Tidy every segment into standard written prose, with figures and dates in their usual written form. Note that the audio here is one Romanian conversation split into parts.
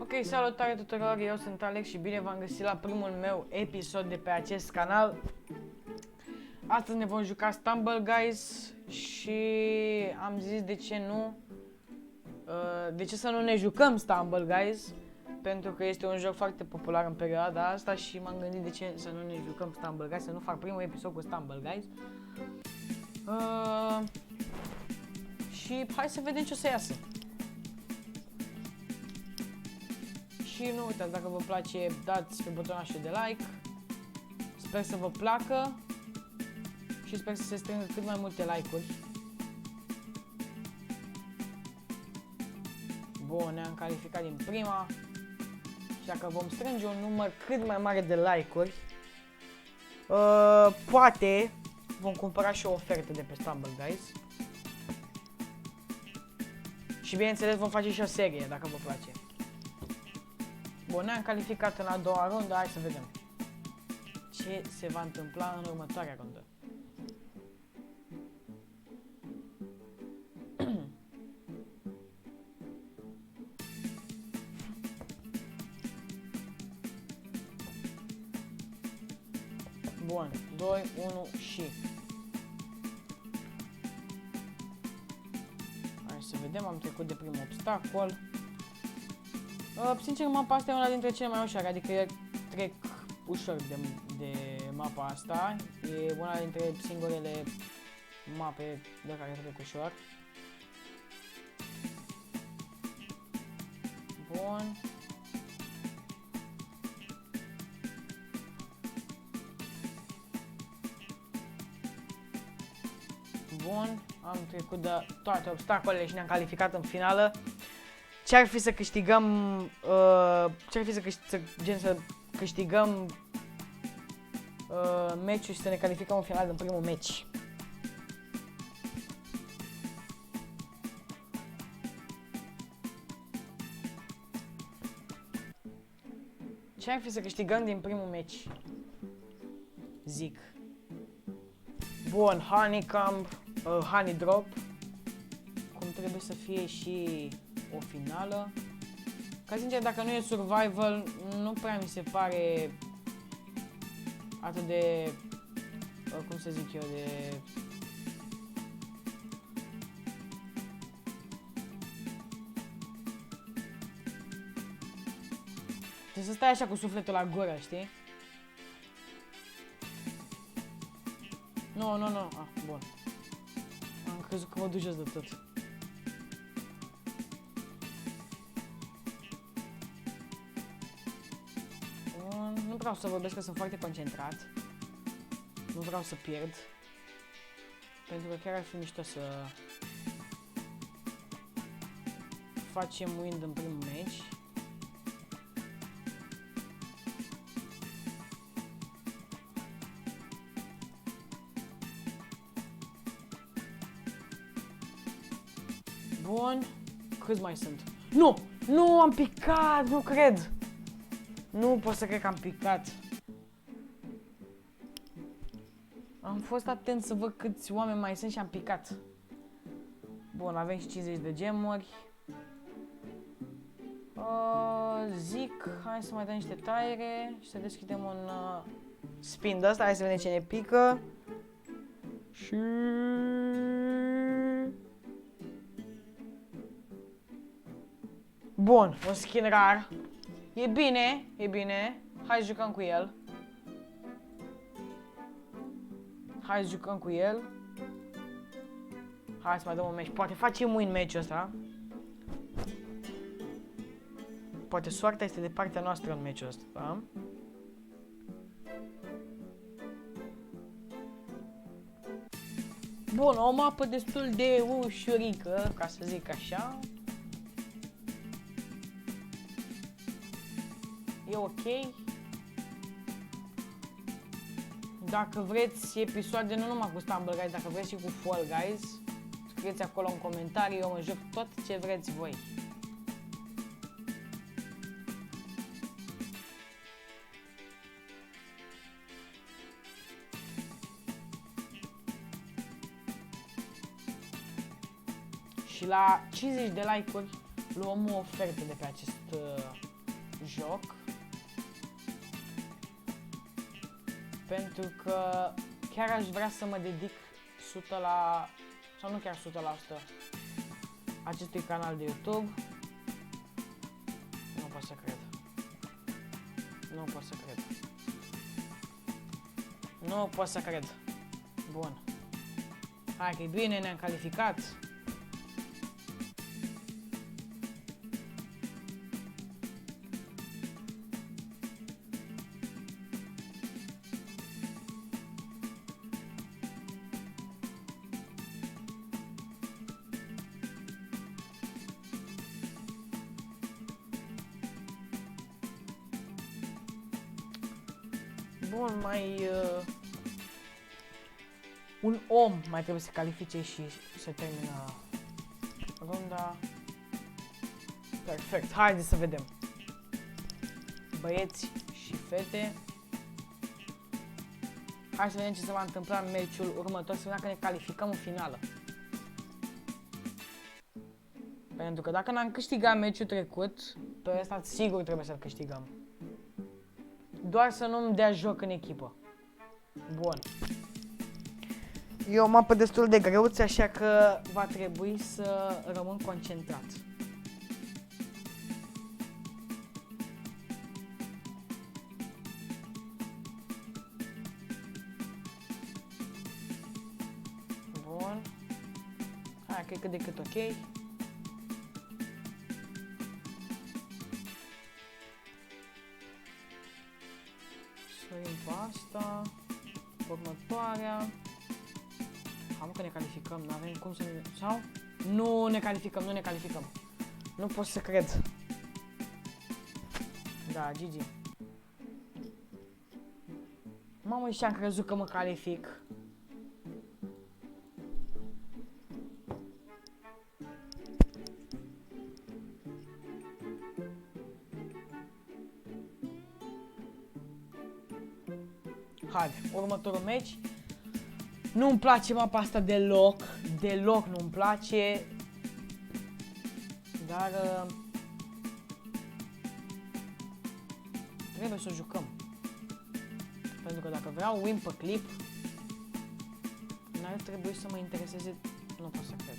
Ok, salutare tuturor, eu sunt Alex și bine v-am găsit la primul meu episod de pe acest canal. Astăzi ne vom juca Stumble Guys și am zis de ce nu, de ce să nu ne jucăm Stumble Guys, pentru că este un joc foarte popular în perioada asta și m-am gândit de ce să nu ne jucăm Stumble Guys, să nu fac primul episod cu Stumble Guys. Și hai să vedem ce o să iasă. Și nu uitați, dacă vă place, dați pe butonașul de like. Sper să vă placă și sper să se strângă cât mai multe like-uri. Bun, ne-am calificat din prima. Și dacă vom strânge un număr cât mai mare de like-uri, poate vom cumpăra și o ofertă de pe Stumble Guys. Și bineînțeles vom face și o serie, dacă vă place. Bun, ne-am calificat în a doua rundă, hai să vedem ce se va întâmpla în următoarea rundă. Bun, 2, 1 și... Hai să vedem, am trecut de primul obstacol. Sincer, mapa asta e una dintre cele mai ușoare, adică eu trec ușor de mapa asta. E una dintre singurele mape de care trec ușor. Bun. Bun, am trecut de toate obstacolele și ne-am calificat în finală. Ce-ar fi să câștigăm, să câștigăm meciul și să ne calificăm în final în primul meci. Ce-ar fi să câștigăm din primul meci? Zic. Bun, honeycomb, honey drop. Cum trebuie să fie și o finală. Ca sincer, dacă nu e survival, nu prea mi se pare atât de, cum să zic eu, de... Trebuie să stai așa cu sufletul la gură, știi? Nu, bun. Am crezut că mă duc jos de tot. Nu vreau să vorbesc, că sunt foarte concentrat. Nu vreau să pierd. Pentru că chiar ar fi mișto să facem win în primul meci. Bun. Câți mai sunt? Nu! Nu, am picat! Nu cred! Nu pot să cred că am picat. Am fost atent să văd câți oameni mai sunt și am picat. Bun, avem și 50 de gemuri. Zic, hai să mai dăm niște taiere și să deschidem un spin de asta. Hai să vedem ce ne pică. Și... Bun, un skin rar. E bine, e bine. Hai să jucăm cu el. Hai să jucăm cu el. Hai să mai dăm un meci. Poate facem win meciul ăsta. Poate soarta este de partea noastră în meciul ăsta, da? Bun, o mapă destul de ușurică, ca să zic așa. E ok. Dacă vreți episoade nu numai cu Stumble Guys, dacă vreți și cu Fall Guys, scrieți acolo în comentarii, eu mă joc tot ce vreți voi. Și la 50 de like-uri luăm o ofertă de pe acest joc. Pentru că chiar aș vrea să mă dedic 100 la... sau nu chiar 100% acestui canal de YouTube. Nu pot să cred. Nu pot să cred. Nu pot să cred. Bun. Hai că e bine, ne-am calificat. Bun, mai... un om mai trebuie să califice și să termină runda. Perfect, haideți să vedem. Băieți și fete. Hai să vedem ce se va întâmpla în meciul următor, să vedem dacă ne calificăm în finală. Pentru că dacă n-am câștigat meciul trecut, pe ăsta sigur trebuie să-l câștigăm. Doar să nu-mi dea joc în echipă. Bun. E o mapă destul de greuță, așa că va trebui să rămân concentrat. Bun. Hai, cred că de cât ok. Sărim pe asta. Următoarea. Am că ne calificăm, nu avem cum să ne... sau? Nu ne calificăm, nu ne calificăm. Nu pot să cred. Da, GG. Mamă, și am crezut că mă calific. Haide, următorul meci. Nu-mi place mapa asta deloc, deloc nu-mi place, dar trebuie să o jucăm. Pentru că dacă vreau win pe clip, n-ar trebui să mă intereseze, nu pot să cred,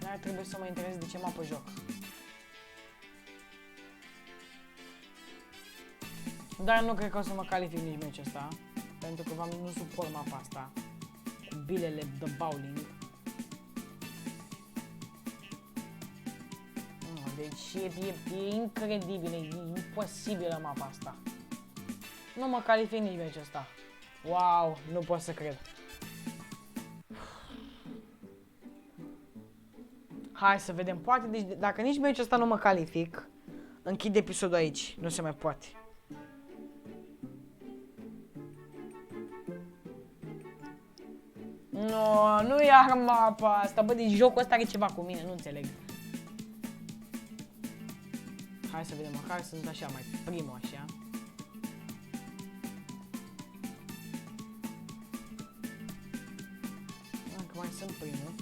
n-ar trebui să mă intereseze de ce mapă joc. Dar nu cred că o să mă calific nici meciul ăsta. Pentru că nu suport mapa asta cu bilele de bowling. Deci e incredibil, e imposibilă mapa asta. Nu mă calific nici meciul ăsta. Wow, nu pot să cred. Hai să vedem, poate, deci dacă nici meciul ăsta nu mă calific, închid episodul aici, nu se mai poate. No, nu iar mapa asta, bă, deci jocul ăsta are ceva cu mine, nu înțeleg. Hai să vedem, măcar sunt așa, mai primul, așa. Încă mai sunt primul.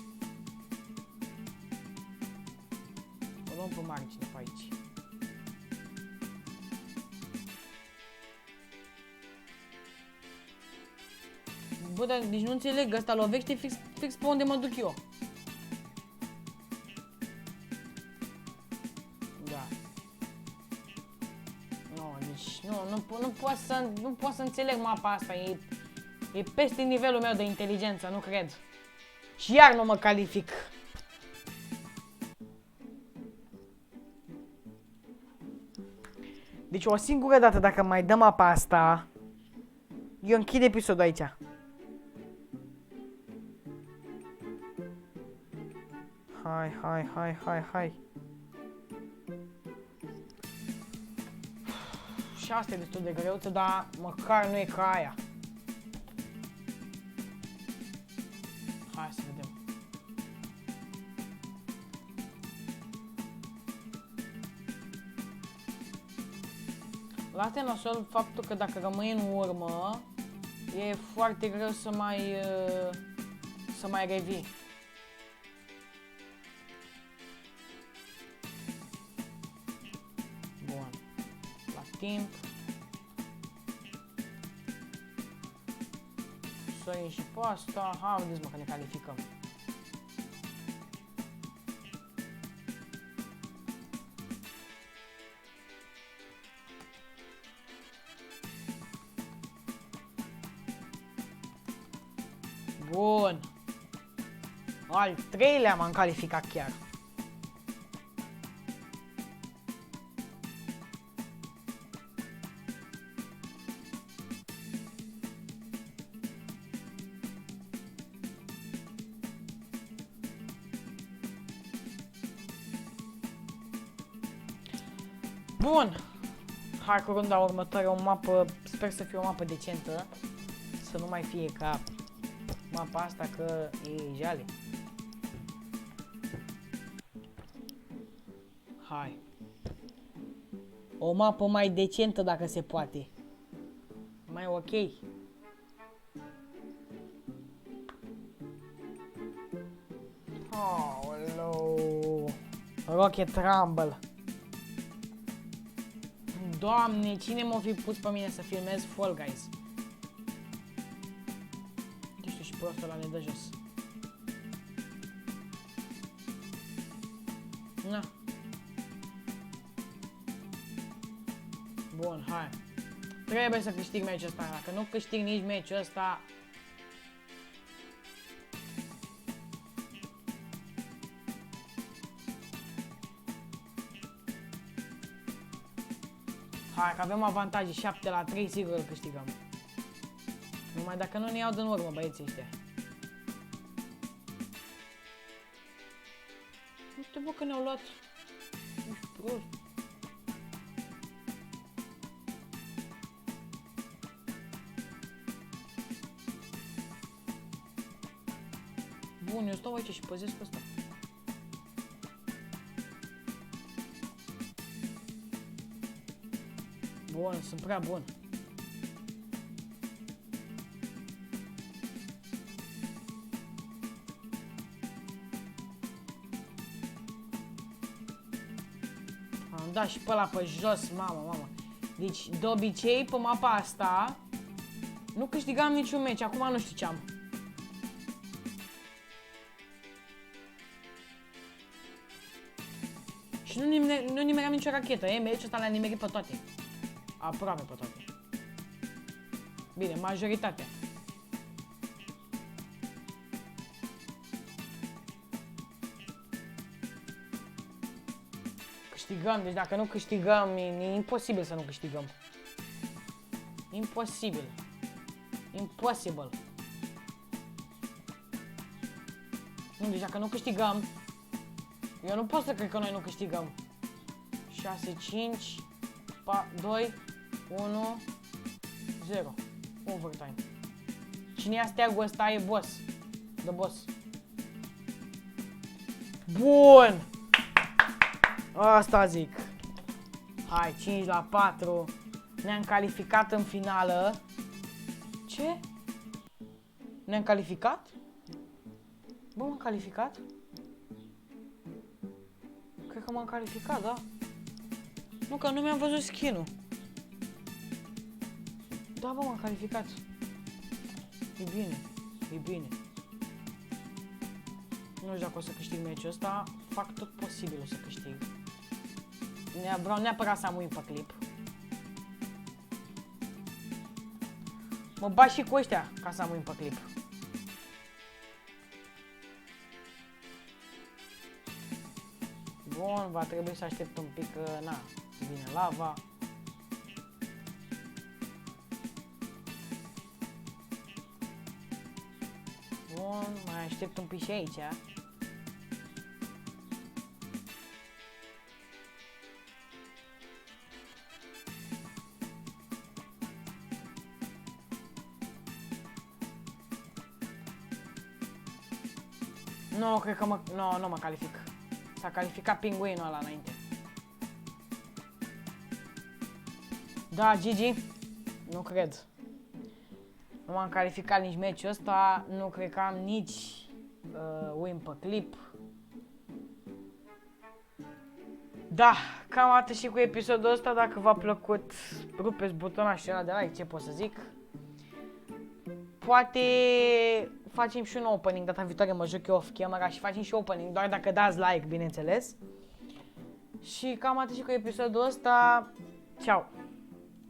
O luăm pe margine pe aici. Bă, dar deci nu înțeleg, ăsta lovește fix pe unde mă duc eu. Da. No, deci nu pot să înțeleg mapa asta, e peste nivelul meu de inteligență, nu cred. Și iar nu mă calific. Deci o singură dată dacă mai dăm mapa asta, eu închid episodul aici. Hai. Și asta e destul de greuță, dar măcar nu e ca aia. Hai să vedem. La asta e nasol faptul că dacă rămâi în urmă, e foarte greu să mai revii. timp. Sărim și pe asta. Haideți mă că ne calificăm. Bun. Al treilea m-am calificat chiar. Bun. Hai cu runda următoare, o mapă, sper să fie o mapă decentă. Să nu mai fie ca mapa asta că e jale. Hai. O mapă mai decentă dacă se poate. Mai ok. Aoleu. Rocket Rumble. Doamne, cine m-a fi pus pe mine să filmez Fall Guys? Nu știu, și prostul ăla ne dă jos. Na. Bun, hai. Trebuie să câștig meciul ăsta. Dacă nu câștig nici meciul ăsta... Hai, că avem avantaje, 7-3, sigur îl câștigăm. Numai dacă nu ne iau din urmă, băieții ăștia. Nu știu, bă, că ne-au luat. Ești prost. Bun, eu stau aici și păzesc pe ăsta. Bun, sunt prea bun. Am dat și pe ăla pe jos, mamă. Deci, de obicei, pe mapa asta, nu câștigam niciun meci, acum nu știu ce am. Și nu nimeream nicio rachetă, meciul ăsta le-a nimerit pe toate. Aproape pe toate. Bine, majoritatea. Câștigăm, deci dacă nu câștigăm, e imposibil să nu câștigăm. Imposibil. Impossible. Nu, deci dacă nu câștigăm, eu nu pot să cred că noi nu câștigăm. 6, 5, 2, 1, 0. Overtime. Cine ia steagul ăsta e boss. The boss. Bun! Asta zic. Hai, 5-4. Ne-am calificat în finală. Ce? Ne-am calificat? Bă, m-am calificat? Cred că m-am calificat, da? Nu, că nu mi-am văzut skin-ul. Da, bă, m-am calificat. E bine, e bine. Nu știu dacă o să câștig meciul ăsta. Fac tot posibilul să câștig. Vreau neapărat să am win pe clip. Mă bat și cu ăștia ca să am win pe clip. Bun, va trebui să aștept un pic, na, vine lava. Bun, mai aștept un pic și aici. Nu, cred că nu mă calific. S-a calificat pinguinul ăla înainte. Da, Gigi? Nu cred. Nu m-am calificat nici meciul ăsta, nu cred că am nici win pe clip. Da, cam atât și cu episodul ăsta. Dacă v-a plăcut, rupeți butonul ăla de like, ce pot să zic. Poate facem și un opening data viitoare, mă joc eu off camera și facem și opening, doar dacă dați like, bineînțeles. Și cam atât și cu episodul ăsta. Ciao!